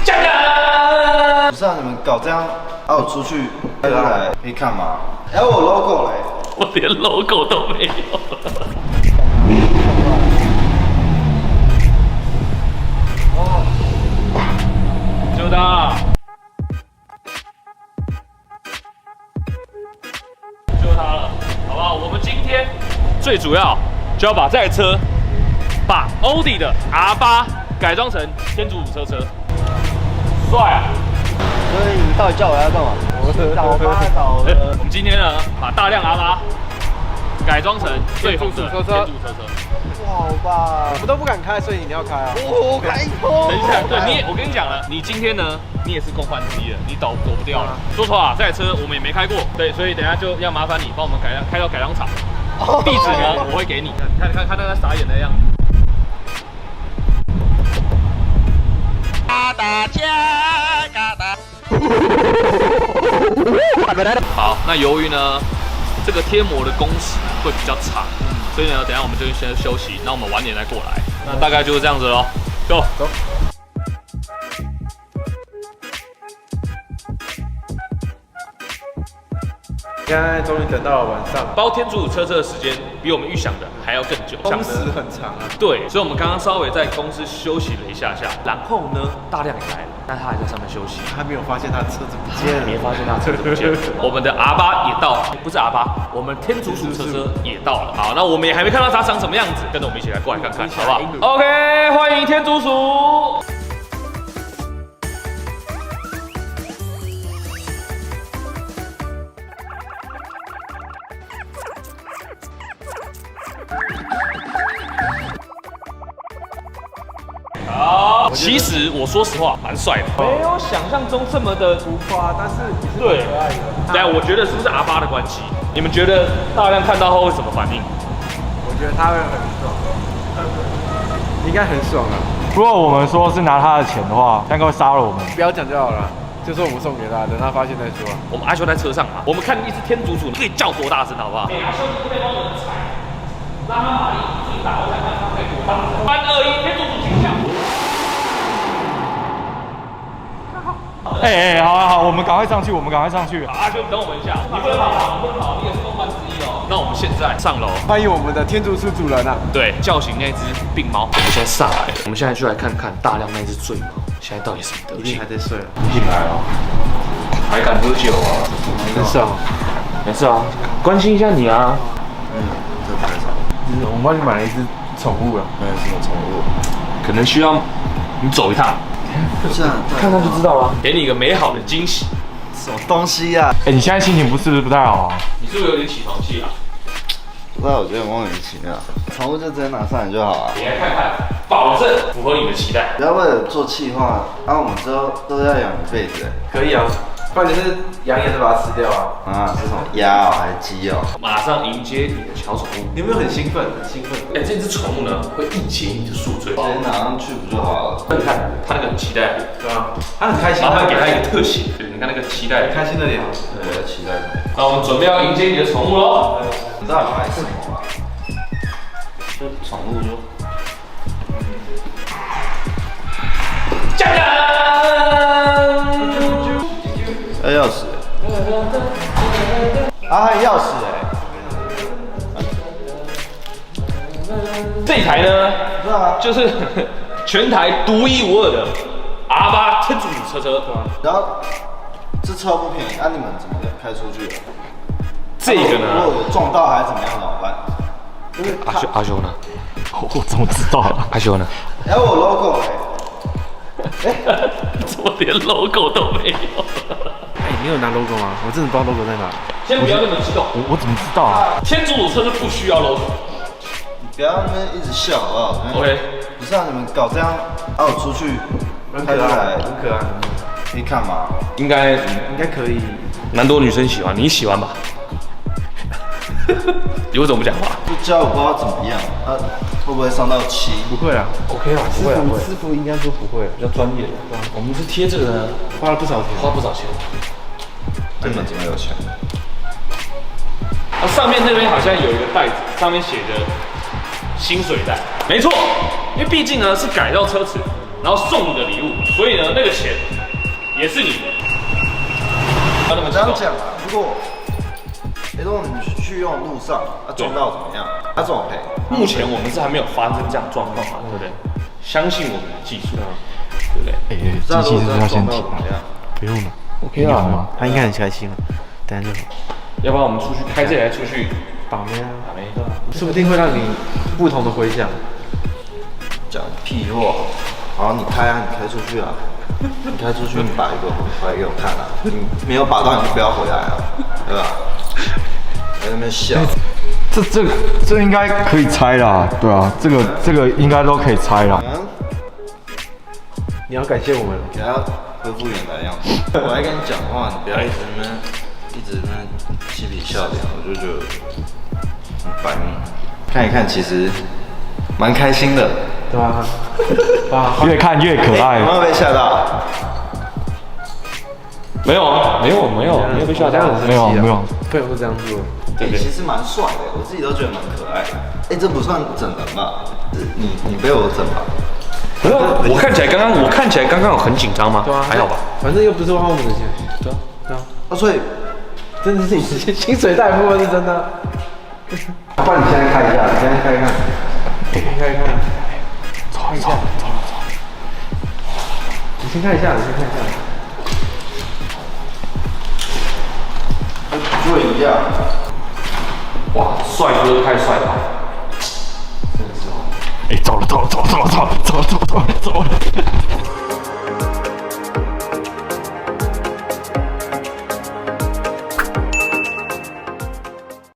加油！不是啊，你们搞这样，啊，我出去拍出来可以看吗？还有我 logo 嘞，我连 logo 都没有。就他，就他了，好不好？我们今天最主要就要把这台车，把欧迪的 R8改装成天竺鼠车，帅啊！所以你到底叫我要干嘛？倒吧倒了。我们今天呢，把大量 R8改装成最红的天竺鼠车。不好吧？我们都不敢开，所以你要开啊！我开口。等一下，对你也，我跟你讲了，你今天呢，你也是共犯之一了，你躲不掉了。说实话，这台车我们也没开过，对，所以等一下就要麻烦你帮我们开到改装厂。地址呢，我会给你。看那个傻眼的样子。好，那由于呢，这个贴膜的工时会比较长，所以呢，等一下我们就先休息，那我们晚点再过来。那大概就是这样子咯，走。现在终于等到了晚上，包天竺鼠车的时间比我们预想的还要更久，工时很长啊。对，所以我们刚刚稍微在公司休息了一下，然后呢，大量也来了，但他还在上面休息，他没有发现他的车子不见了，没发现他车子不见了。我们的 R8也到，不是 R8，我们天竺鼠车也到了。好，那我们也还没看到它长什么样子，跟着我们一起来过来看看，好不好 ？OK， 欢迎天竺鼠。好，其实我说实话，蛮帅的，没有想象中这么的浮夸，但是对。对啊，我觉得是不是 R8的关系？你们觉得大量看到后会什么反应？我觉得他会很爽，应该很爽啊。如果我们说是拿他的钱的话，他应该会杀了我们。不要讲就好了，就说我们送给他，等他发现再说。我们阿修在车上嘛，我们看一只天竺鼠可以叫多大声，好不好？阿修，你可以帮我们踩，让它马力最大，我想看它可以多大声。3、2、1，天竺鼠请下。好，我们赶快上去，阿修，等我们一下，你不能跑，你也是共犯之一哦。那我们现在上楼，欢迎我们的天竺鼠主人啊！对，叫醒那只病猫。我们现在上来了，我们现在就来看看大量那只醉猫，现在到底什么德行？还在睡了，进来了，还敢喝酒啊？很爽。没事啊，关心一下你啊。这太爽。我们帮你买了一只宠物了。没有什么宠物，可能需要你走一趟，是啊，看看就知道了。给你一个美好的惊喜。什么东西呀？你现在心情不是不太好啊？你是不是有点起床气啊？不知道，我觉得莫名其妙。宠物就直接拿上来就好了。你来看看，保证符合你的期待。不要为了做企划，我们之后都要养一辈子。可以啊，不然你是养也是把它吃掉啊。啊，是什么鸭还是鸡哦？马上迎接你的小宠物。你有没有很兴奋？很兴奋。哎，这只宠物呢会一解你的宿醉。直接拿上去不就好了？你看它那个很期待，对啊，他很开心。麻烦给它一个特写，对，你看那个期待。开心的脸。对，我要期待它。那我们准备要迎接你的宠物喽。你到底买什么啊？就宠物就。加油！要钥匙。啊，还有钥匙这一台呢，是啊。就是全台独一无二的 R8天竺鼠车。然后这车不便宜，你们怎么开出去的？这个呢，如果有撞到还是怎么样怎么办？因为阿修呢？我怎么知道啊？阿修呢？还有我 logo 怎么连 logo 都没有？你有拿 logo 吗？我真的不知道 logo 在哪。先不要那么激动，我怎么知道啊？天竺鼠车是不需要 logo。你不要那边一直笑好不好 OK。不是啊，你们搞这样，我出去拍出来很可爱。可以看吗？应该可以。蛮多女生喜欢，你喜欢吧？你为什么不讲话？就教我不知道怎么样会不会上到7？不会啊 ？OK 啦，不会啊，不会。师傅应该说不会，比较专业。我们是贴这个呢，花了不少钱。花不少钱。你们怎么有钱？上面那边好像有一个袋子，上面写着薪水袋。没错，因为毕竟呢是改造车子，然后送你的礼物。所以呢，那个钱也是你的。要这么这样讲啊，如果如果你去用路上撞到怎么样？他怎么赔？目前我们是还没有发生这样状况嘛，对不对？相信我们的技术，对不对？机器是不是要先停？不用了， OK 啊，他应该很开心了，等下就好。要不然我们出去开这台出去打妹啊，打没对吧？说不定会让你不同的回响。讲屁话！好，你开啊，你开出去啊，你开出去，你把一个回来给我看啊！你没有把到，你就不要回来啊，对吧？在那边笑。这应该可以拆啦，对啊，这个应该都可以拆啦。你要感谢我们了。给他恢复原来的样子。我还跟你讲话，你不要一直嬉皮笑脸，我就觉得很白目。看一看，其实蛮开心的。对吧？啊，越看越可爱有没。有被吓到？没有啊，没有被吓到，没有，朋友都这样做。其实蛮帅的，我自己都觉得蛮可爱的。这不算整人吧？你被我整吧？没有，我看起来刚刚有很紧张吗？对啊，还好吧。反正又不是花我们的钱。对啊，对啊，所以真的是你薪水大部分是真的。不然你现在看一下，你现在看一看，看一看。走，你先看一下，就一样。哇，帅哥太帅了！走了。